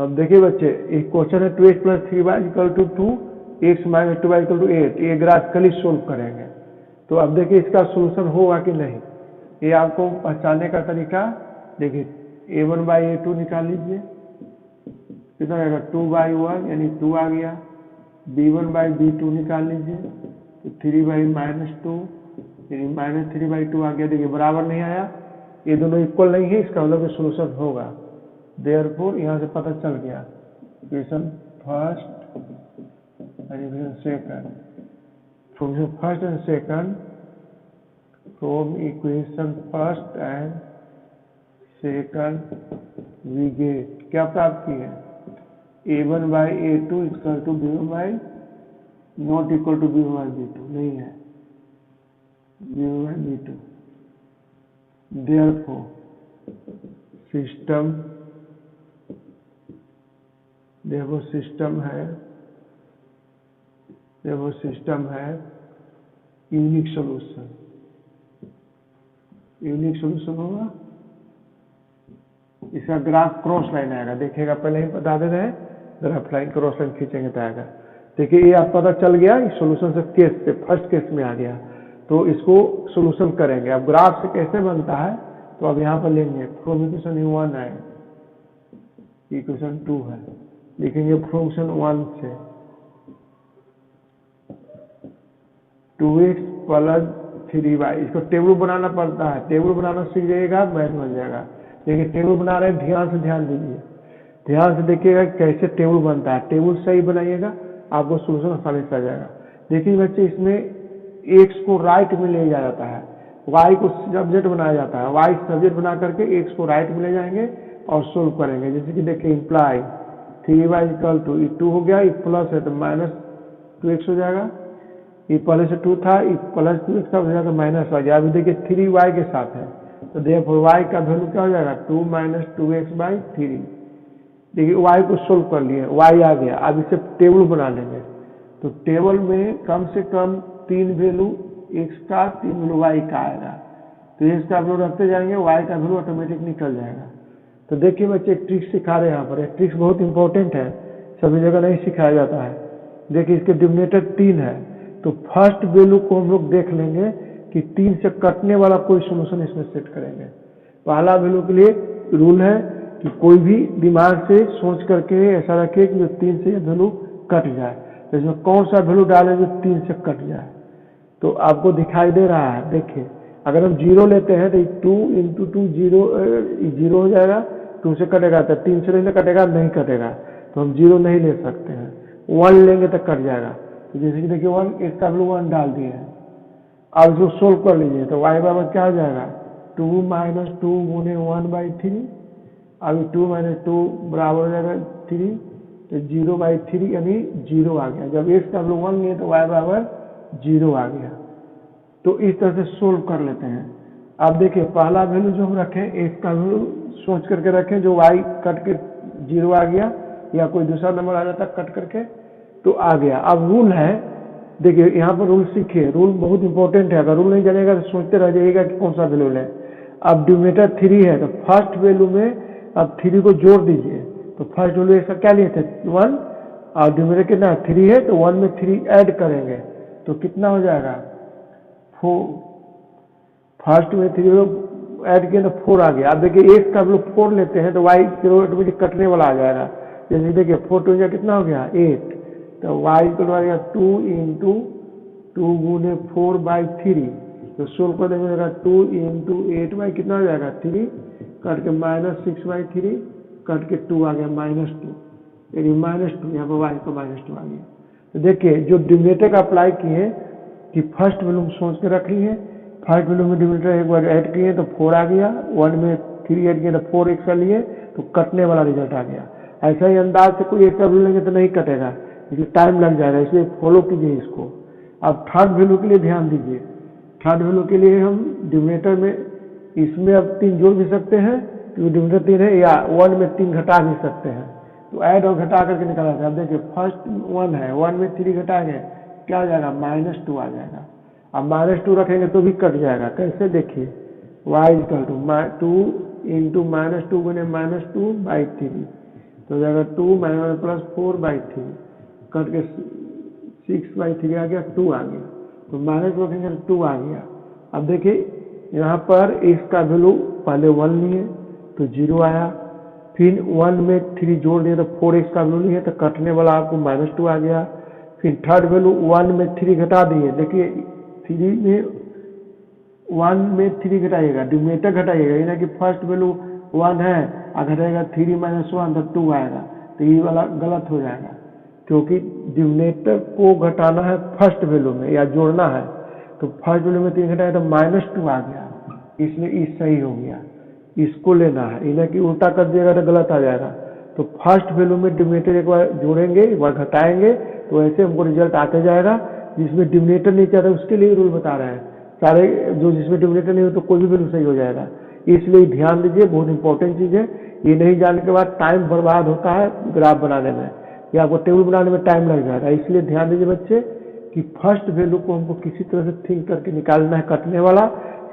अब देखिए बच्चे, एक क्वेश्चन है 2x + 3y = 2, x - 2y = 8। ये ग्राफिकली सोल्व करेंगे। तो अब देखिए इसका सोल्यूशन होगा कि नहीं, ये आपको पहचानने का तरीका देखिए, a1/a2 निकाल लीजिए, कितना रहेगा 2/1 यानी 2 आ गया। b1/b2 निकाल लीजिए तो 3/-2 यानी -3/2 आ गया। देखिए बराबर नहीं आया, ये दोनों इक्वल नहीं है, इसका मतलब सोल्यूशन होगा। देयरफॉर यहाँ से पता चल गया equation first and equation second, from first and second, from equation first and second we get क्या प्राप्त की है, a1/a2 = b1/ not equal to b1/b2 नहीं है, b1/b2। therefore सिस्टम है यूनिक सॉल्यूशन। यूनिक सॉल्यूशन होगा, इसका ग्राफ क्रॉस लाइन आएगा, देखिएगा पहले ही बता दे रहे हैं, ग्राफ लाइन क्रॉस लाइन खींचेंगे तो आएगा। देखिए ये आप पता चल गया, इस सॉल्यूशन से केस से फर्स्ट केस में आ गया, तो इसको सॉल्यूशन करेंगे। अब ग्राफ से कैसे बनता है, तो अब यहाँ पर लेंगे फ्रॉम इक्वेशन 1 है, इक्वेशन 2 है, लिखेंगे फ्रॉम इक्वेशन 1 से 2x + 3y, इसको टेबल बनाना पड़ता है, टेबल बनाना सीख जाइएगा, मैथ बन जाएगा। देखिए टेबल बना रहे हैं, ध्यान दीजिए, ध्यान से देखिएगा कैसे टेबल बनता है, टेबल सही बनाइएगा, आपको सोल्यूशन आसानी से आ जाएगा। देखिए बच्चे, इसमें x को राइट में ले जाया जाता है, y को सब्जेक्ट बनाया जाता है, y सब्जेक्ट बना करके x को राइट में ले जाएंगे और सोल्व करेंगे। जैसे कि देखिए इम्प्लाई 3y = 2 हो गया, ये प्लस है तो -2x हो जाएगा, ये पहले से 2 था, ये प्लस 2x का हो जाएगा माइनस आ गया। अभी देखिए 3y के साथ है, तो देयरफॉर y का वैल्यू क्या हो जाएगा 2 - 2x/3। देखिए y को सोल्व कर लिए, y आ गया। अब इसे टेबल बना लेंगे, तो टेबल में कम से कम 3 वैल्यू x का, 3 वैल्यू y का आएगा, तो x का वैल्यू रखते जाएंगे, y का वैल्यू ऑटोमेटिक निकल जाएगा। तो देखिए बच्चे, ट्रिक सिखा रहे हैं यहाँ पर, एक ट्रिक्स बहुत इंपॉर्टेंट है, सभी जगह नहीं सिखाया जाता है। देखिए इसके डिनोमिनेटर 3 है, तो फर्स्ट वैल्यू को हम लोग देख लेंगे कि 3 से कटने वाला कोई सॉल्यूशन इसमें सेट करेंगे। पहला वैल्यू के लिए रूल है कि कोई भी दिमाग से सोच करके ऐसा रखिए कि जो 3 से वैल्यू कट जाए, तो इसमें कौन सा वैल्यू डालें जो 3 से कट जाए। तो आपको दिखाई दे रहा है, देखिए अगर हम 0 लेते हैं तो 2 × 2 0 हो जाएगा, 2 से कटेगा तो 3 से नहीं कटेगा, नहीं कटेगा, तो हम 0 नहीं ले सकते हैं। 1 लेंगे तो कट जाएगा, तो जैसे कि देखिए 1, एक का वैल्यू 1 डाल दिए हैं। अब इसको सोल्व कर लीजिए, तो y बराबर क्या हो जाएगा 2 - 2 × 1/3। अभी 2 - 2 बराबर हो जाएगा 3, तो 0/3 यानी 0 आ गया। जब x का वैल्यू 1 लिए तो y बराबर 0 आ गया। तो इस तरह से सोल्व कर लेते हैं। अब देखिए पहला वैल्यू जो हम रखें, x का वैल्यू सोच करके रखें, जो y कट के 0 आ गया, या कोई दूसरा नंबर आ जाता कट करके तो आ गया। अब रूल है, देखिए यहाँ पर रूल सीखिए, रूल बहुत इंपॉर्टेंट है, अगर रूल नहीं जानेगा तो सोचते रह जाइएगा कि कौन सा वैल्यू लें। अब डिनोमिनेटर 3 है, तो फर्स्ट वैल्यू में अब 3 को जोड़ दीजिए, तो फर्स्ट वैल्यू इसका क्या लिए थे 1, और डिनोमिनेटर कितना 3 है, तो 1 में 3 ऐड करेंगे तो कितना हो जाएगा 4। फर्स्ट में 3 ऐड किया तो 4 आ गया। अब देखिए x का वैल्यू 4 लेते हैं तो y ऑटोमेटिक कटने वाला आ जाएगा। जैसे देखिए 4 2 कितना हो गया 8, तो y इक्वल आ गया 2 × 2 × 4/3, तो सोल्व कर देंगे 2 × 8 कितना हो जाएगा 3, कट के -6/3, कट के 2 आ गया -2, यानी -2, यहाँ पर y का -2 आ गया। तो देखिए जो डिनोमिनेटर का अप्लाई किए कि फर्स्ट वैल्यू सोच के रख लिए, फर्स्ट वैल्यू में डिनोमिनेटर एक बार ऐड किए तो 4 आ गया, 1 में 3 ऐड किए तो 4x का लिए तो कटने वाला रिजल्ट आ गया। ऐसा ही अंदाज से कोई एक का वैल्यू लेंगे तो नहीं कटेगा, इसलिए टाइम लग जाएगा, इसलिए फॉलो कीजिए इसको। अब थर्ड वैल्यू के लिए ध्यान दीजिए, थर्ड वैल्यू के लिए हम डिनोमिनेटर में इसमें अब 3 जोड़ भी सकते हैं क्योंकि डिनोमिनेटर 3 है, या 1 में 3 घटा भी सकते हैं, तो ऐड और घटा करके निकाला था। अब देखिए फर्स्ट 1 है, 1 में 3 घटाएंगे क्या हो जाएगा -2 आ जाएगा। अब -2 रखेंगे तो भी कट जाएगा, कैसे देखिए y = 2 × -2 × -2/3, तो हो जाएगा 2 माइनस प्लस 4/3 कट के 6/3 आ गया, 2 आ गया, तो माइनस रखेंगे तो 2 आ गया। अब देखिए यहाँ पर x का वैल्यू पहले 1 लिए तो 0 आया, फिर 1 में 3 जोड़ दिए तो 4x का वैल्यू लिए तो कटने वाला आपको -2 आ गया। फिर थर्ड वैल्यू 1 में 3 घटा दिए, देखिए 3 में 1 में 3 घटाइएगा, डिनोमिनेटर घटाइएगा, ये ना कि फर्स्ट वैल्यू 1 है और घटाएगा 3 - 1 तो 2 आएगा, तो ये वाला गलत हो जाएगा, क्योंकि डिनोमिनेटर को घटाना है फर्स्ट वैल्यू में या जोड़ना है, तो फर्स्ट वैल्यू में 3 घटाया तो -2 आ गया, इसलिए इस सही हो गया, इसको लेना है, इन्हें कि उल्टा कर दिएगा तो गलत आ जाएगा। तो फर्स्ट वैल्यू में डिनोमिनेटर एक बार जोड़ेंगे, एक बार घटाएंगे, तो ऐसे हमको रिजल्ट आते जाएगा। जिसमें डिनोमिनेटर नहीं चाहता उसके लिए रूल बता रहे हैं, सारे जो जिसमें डिनोमिनेटर नहीं हो तो कोई भी वैल्यू सही हो जाएगा, इसलिए ध्यान दीजिए, बहुत इंपॉर्टेंट चीज़ है। ये नहीं जानने के बाद टाइम बर्बाद होता है ग्राफ बनाने में या आपको टेबल बनाने में टाइम लग जाएगा, इसलिए ध्यान दीजिए बच्चे कि फर्स्ट वैल्यू को हमको किसी तरह से थिंक करके निकालना है कटने वाला,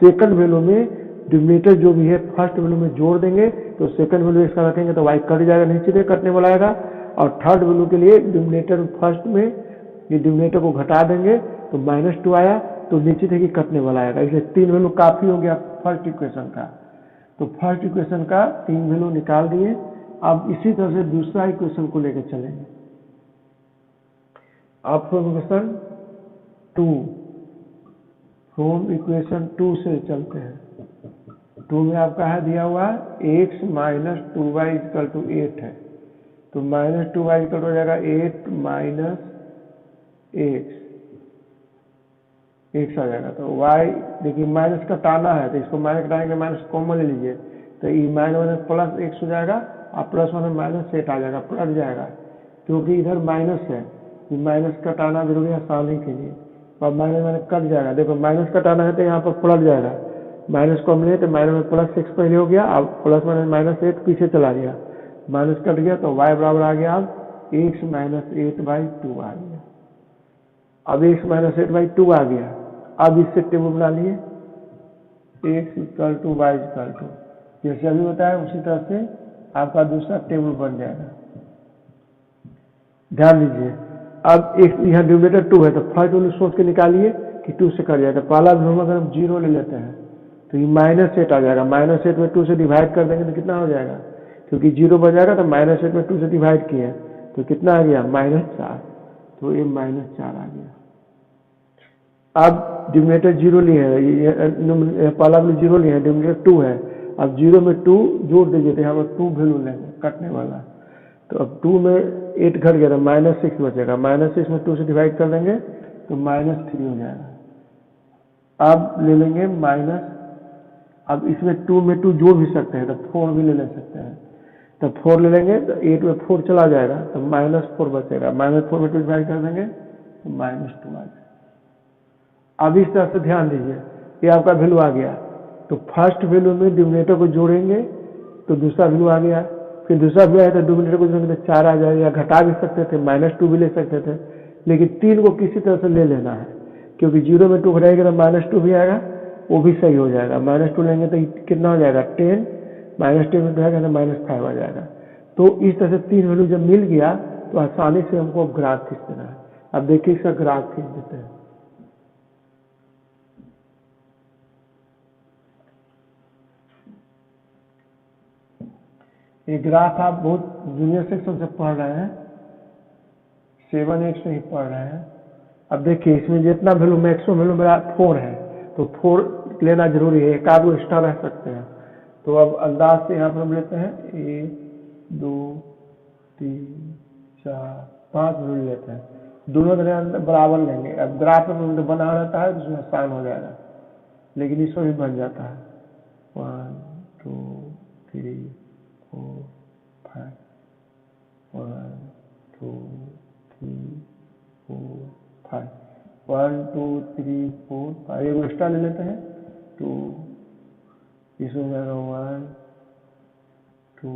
सेकंड वैल्यू में डिनोमिनेटर जो भी है फर्स्ट वैल्यू में जोड़ देंगे तो सेकंड वैल्यू इसका रखेंगे तो y कट जाएगा, नीचे से कटने वाला आएगा, और थर्ड वैल्यू के लिए डिनोमिनेटर फर्स्ट में ये डिनोमिनेटर को घटा देंगे तो -2 आया, तो नीचे से ही कटने वाला आएगा, इसलिए 3 वैल्यू काफी हो गया फर्स्ट इक्वेशन का। तो फर्स्ट इक्वेशन का 3 वैल्यू निकाल दिए। अब इसी तरह से दूसरा इक्वेशन को लेकर चलेंगे। अब फ्रॉम इक्वेशन 2 से चलते हैं। 2 में आपका है दिया हुआ x - 2y = 8 है, तो -2y हो जाएगा 8 - x आ जाएगा, तो y देखिए माइनस का टाना है तो इसको माइनस घटाएंगे, माइनस कॉमन ले लीजिए, तो ये माइनस प्लस x हो जाएगा और प्लस -8 आ जाएगा, पलट जाएगा, क्योंकि इधर माइनस है, माइनस का टाना जरूरी है आसानी के लिए, और माइनस कट जाएगा, देखो माइनस का टाना है तो यहाँ पर पलट जाएगा, माइनस कॉमन है तो माइनस में +6 पहले हो गया, अब प्लस -8 पीछे चला गया, माइनस कट गया तो y बराबर आ गया अब x - 8/2 आ गया। अब x - 8/2 आ गया, अब इससे टेबल बना लिए x = y = जैसे अभी बताया उसी तरह से आपका दूसरा टेबल बन जाएगा। ध्यान दीजिए, अब एक यहाँ डिनोमिनेटर 2 है तो फर्स्ट वैल्यू सोच के निकालिए कि 2 से कट जाएगा, तो पहला वैल्यू अगर हम 0 ले लेते हैं तो ये -8 आ जाएगा, -8 में 2 से डिवाइड कर देंगे तो कितना हो जाएगा, क्योंकि 0 बच जाएगा तो -8 में 2 से डिवाइड किए तो कितना आ गया -4, तो ये -4 आ गया। अब डिनोमिनेटर 0 लिए है, पहला वैल्यू 0 लिए है, डिनोमिनेटर 2 है, अब 0 में 2 जोड़ दीजिए तो यहाँ पर 2 वैल्यू लेंगे कटने वाला, तो अब 2 में 8 घट गया तो -6 बचेगा, -6 में 2 से डिवाइड कर देंगे तो -3 हो जाएगा। अब ले लेंगे माइनस, अब इसमें 2 में 2 जोड़ भी सकते हैं तो 4 भी ले सकते हैं, तो 4 ले लेंगे तो 8 में 4 चला जाएगा तो -4 बचेगा, -4 में 2 डिवाइड कर देंगे तो -2 आ जाएगा। अब इस तरह से ध्यान दीजिए, ये आपका वैल्यू आ गया, तो फर्स्ट वैल्यू में डिनोमिनेटर को जोड़ेंगे तो दूसरा वैल्यू आ गया, फिर दूसरा वैल्यू आया तो डिनोमिनेटर को जोड़ेंगे तो 4 आ जाएगा, या घटा भी सकते थे -2 भी ले सकते थे, लेकिन 3 को किसी तरह से ले लेना है, क्योंकि 0 में 2 घटाएगा तो -2 भी आएगा, वो भी सही हो जाएगा, -2 लेंगे तो कितना हो जाएगा 10, -10 में घटाएगा तो -5 आ जाएगा। तो इस तरह से 3 वैल्यू जब मिल गया तो आसानी से हमको ग्राफ खींच देना है। अब देखिए इसका ग्राफ खींच देते हैं। ये ग्राफ आप बहुत जूनियर सेक्शन से पढ़ रहे हैं, 7-8 से ही पढ़ रहे हैं। अब देखिए इसमें जितना वैल्यू मैक्सिमम वैल्यू मेरा 4 है तो 4 लेना जरूरी है, एक आध एक्स्ट्रा रह सकते हैं, तो अब अंदाज से यहाँ पर हम लेते हैं 1 2 3 4 5 वैल्यू लेते हैं, दोनों बराबर लेंगे। अब ग्राफ में बना रहता है तो उसमें आसान हो जाएगा, लेकिन इसमें भी बन जाता है 1 2 3 4 5 1 2 3 4 5 1 2 3 4 5 एक एक्स्ट्रा ले लेते हैं 2, इसमें जाएगा 1 2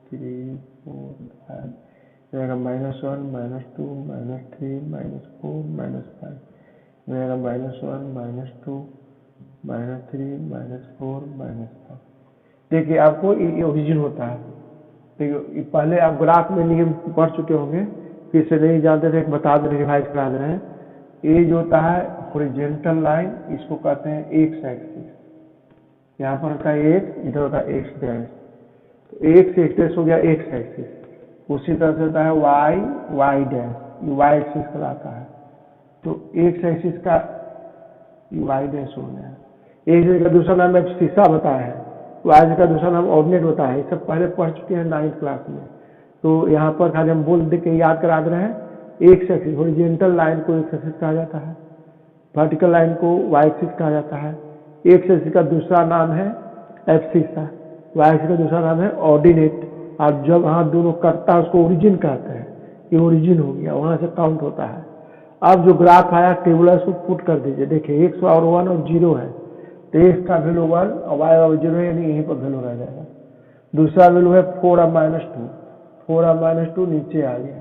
3 4 5 जाएगा -1 -2 -3 -4 -5 जाएगा -1 -2 -3 -4 -5। देखिए आपको ये ओरिजिन होता है, तो पहले आप ग्राफ में नियम पढ़ चुके होंगे, फिर से नहीं जानते थे, बता दे रहे, रिवाइज करा दे रहे हैं। ये जो होता है हॉरिजॉन्टल लाइन, इसको कहते हैं एक्स एक्सिस। यहाँ पर होता है एक्स, इधर होता है एक्स डैश, तो एक्स एक्सिस हो गया एक्स एक्सिस। उसी तरह से होता है वाई वाई डैश, ये वाई एक्सिस कहलाता है। तो एक्स एक्सिस का वाई डैश हो गया। एक्स का दूसरा नाम एब्सिसा बताया है, वाई का दूसरा नाम ऑर्डिनेट होता है। ये सब पहले पढ़ चुके हैं 9th क्लास में। तो यहाँ पर खाली हम बोल दे के याद करा दे रहे हैं। एक्स एक्सिस हॉरिजॉन्टल लाइन को एक्स एक्सिस कहा जाता है, वर्टिकल लाइन को वाई एक्सिस कहा जाता है। एक्स एक्सिस का दूसरा नाम है एब्सिसा, वाई एक्सिस का दूसरा नाम है ऑर्डिनेट। और जब वहाँ दोनों कटता है उसको ओरिजिन कहते हैं। ये ओरिजिन हो गया, वहाँ से काउंट होता है। अब जो ग्राफ आया टेबुलर उसको पुट कर दीजिए। देखिए एक्स और 1 और 0 है, तो एक्स का वैल्यू 1 और वाई और 0 है, यानी यहीं पर वैल्यू रह जाएगा। दूसरा वैल्यू है 4 और -2, 4 और -2 नीचे आ गया।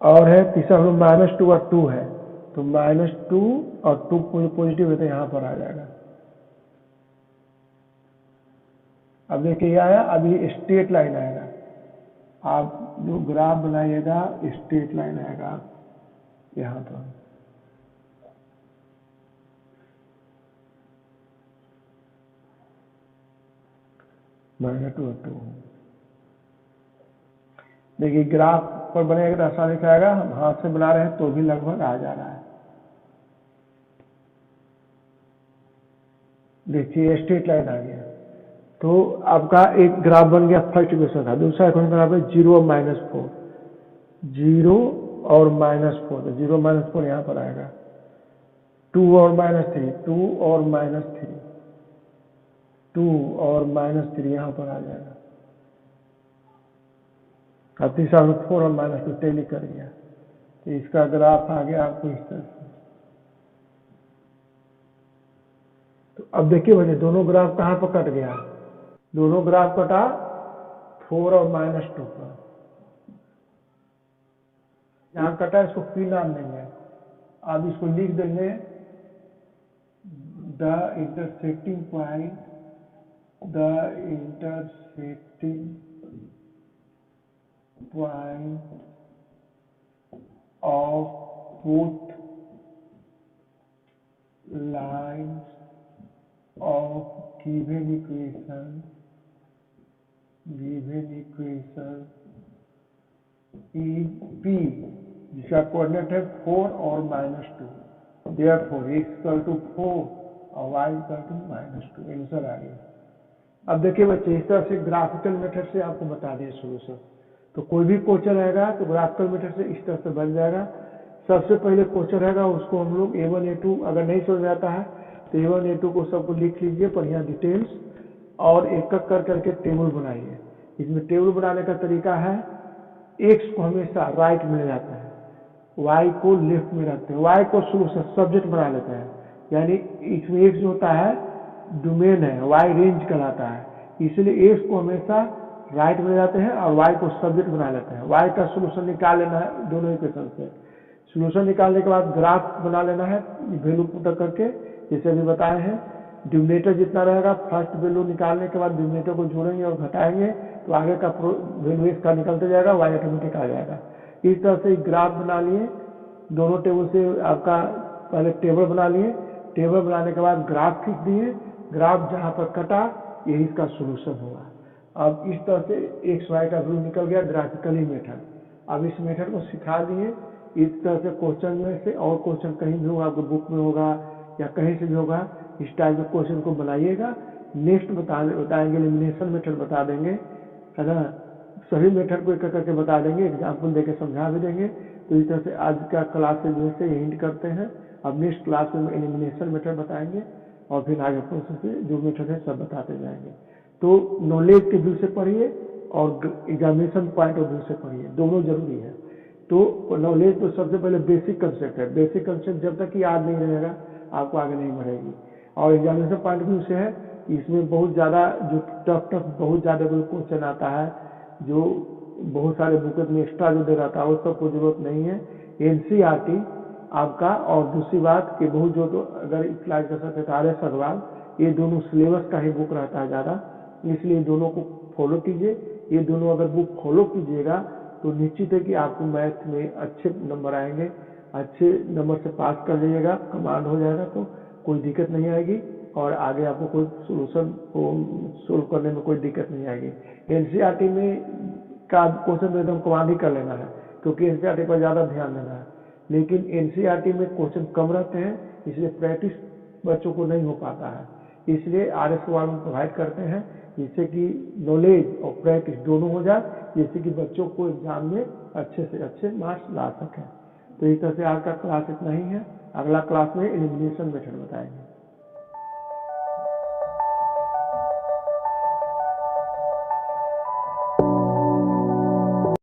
और है तीसरा वैल्यू -2 और 2 है, तो -2 और 2 पॉजिटिव है तो यहाँ पर आ जाएगा। अब देखिए ये आया, अभी स्ट्रेट लाइन आएगा। आप जो ग्राफ बनाइएगा स्ट्रेट लाइन आएगा यहाँ पर। -2 और 2 देखिए ग्राफ पर बनेगा तो आसानी से आएगा। हम हाथ से बना रहे हैं तो भी लगभग आ जा रहा है। देखिए स्ट्रेट लाइन आ गया। तो आपका एक ग्राफ बन गया, फर्स्ट इक्वेशन था। दूसरा इक्वेशन ग्राफ है 0 और -4, 0 और -4, तो 0 -4 यहाँ पर आएगा। 2 और -3, 2 और -3, 2 और -3 यहाँ पर आ जाएगा। अब तीसरा 4 और -2 टेली कर गया, तो इसका ग्राफ आ गया आपको इस तरह से। तो अब देखिए बच्चे दोनों ग्राफ कहाँ पर कट गया, दोनों ग्राफ कटा 4 और -2 पर। जहाँ कटा इसको पी नाम देंगे। अब इसको लिख देंगे the intersecting point, the intersecting point of both lines of given equation is P, जिसका कोऑर्डिनेट है 4 और -2। Therefore x equal to 4 और y equal to -2। आंसर आ गया। अब देखिए बच्चे इस तरह से ग्राफिकल मेथड से आपको बता दिए सोल्यूशन। तो कोई भी क्वेश्चन रहेगा तो ग्राफिकल मेथड से इस तरह से बन जाएगा। सबसे पहले क्वेश्चन रहेगा उसको हम लोग A1 A2, अगर नहीं समझ में आता है तो A1 A2 को सबको लिख लीजिए बढ़िया डिटेल्स, और एक एक कर करके टेबल बनाइए। इसमें टेबल बनाने का तरीका है, एक्स को हमेशा राइट में ले जाते हैं, वाई को लेफ्ट में रखते हैं, वाई को सोल्यूशन सब्जेक्ट बना लेते हैं। यानी इसमें एक्स जो होता है डोमेन है, वाई रेंज कहलाता है। इसलिए एक्स को हमेशा राइट में जाते हैं और y को सब्जेक्ट बना लेते हैं। y का सोल्यूशन निकाल लेना है दोनों इक्वेशन से। सोल्यूशन निकालने के बाद ग्राफ बना लेना है वैल्यू पुट करके, जैसे अभी बताए हैं। डिनोमिनेटर जितना रहेगा फर्स्ट वैल्यू निकालने के बाद डिनोमिनेटर को जोड़ेंगे और घटाएंगे तो आगे का वैल्यू एक्स का निकलते जाएगा, y ऑटोमेटिक आ जाएगा। इस तरह से ग्राफ बना लिए दोनों टेबल से। आपका पहले टेबल बना लिए, टेबल बनाने के बाद ग्राफ खींच दिए, ग्राफ जहाँ पर कटा यही इसका सोल्यूशन होगा। अब इस तरह से एक्स वाई का वैल्यू निकल गया ग्राफिकली मेथड। अब इस मेथड को सिखा दिए। इस तरह से क्वेश्चन में से और क्वेश्चन कहीं भी होगा, आपको बुक में होगा या कहीं से भी होगा, इस टाइप के क्वेश्चन को बनाइएगा। नेक्स्ट बताएंगे एलिमिनेशन मेथड बता देंगे, है ना। सभी मेथड को एक करके बता देंगे, एग्जाम्पल देके समझा भी देंगे। तो इस तरह से आज का क्लास से जो है हिंट करते हैं। अब नेक्स्ट क्लास में एलिमिनेशन मेथड बताएंगे और फिर आगे प्रोसेस जो मेथड है सब बताते जाएंगे। तो नॉलेज के व्यू से पढ़िए और एग्जामिनेशन पॉइंट ऑफ व्यू से पढ़िए, दोनों जरूरी है। तो नॉलेज तो सबसे पहले बेसिक कंसेप्ट है, बेसिक कंसेप्ट जब तक याद नहीं रहेगा आपको आगे नहीं बढ़ेगी। और एग्जामिनेशन पॉइंट ऑफ व्यू से है, इसमें बहुत ज़्यादा जो टफ बहुत ज़्यादा कोई क्वेश्चन आता है, जो बहुत सारे बुक में एक्स्ट्रा जो दे रहा था उस सबको जरूरत नहीं है। NCERT आपका, और दूसरी बात कि बहुत जो तो अगर स्लाइड कर सकते थे आर्य अग्रवाल, ये दोनों सिलेबस का ही बुक रहता है ज़्यादा, इसलिए दोनों को फॉलो कीजिए। ये दोनों अगर बुक फॉलो कीजिएगा तो निश्चित है कि आपको मैथ में अच्छे नंबर आएंगे, अच्छे नंबर से पास कर जाइएगा, कमांड हो जाएगा, तो कोई दिक्कत नहीं आएगी और आगे आपको कोई सोल्यूशन को सोल्व करने में कोई दिक्कत नहीं आएगी। एनसीईआरटी में का क्वेश्चन तो एकदम कमांड ही कर लेना है, क्योंकि एनसीईआरटी पर ज़्यादा ध्यान देना है, लेकिन एनसीईआरटी में क्वेश्चन कम रहते हैं, इसलिए प्रैक्टिस बच्चों को नहीं हो पाता है। इसलिए आरएस के बारे में प्रोवाइड करते हैं, जिससे कि नॉलेज और प्रैक्टिस दोनों हो जाए, जिससे कि बच्चों को एग्जाम में अच्छे से अच्छे मार्क्स ला सकें। तो इस तरह से आज का क्लास इतना ही है। अगला क्लास में एलिमिनेशन मेथड बताएंगे।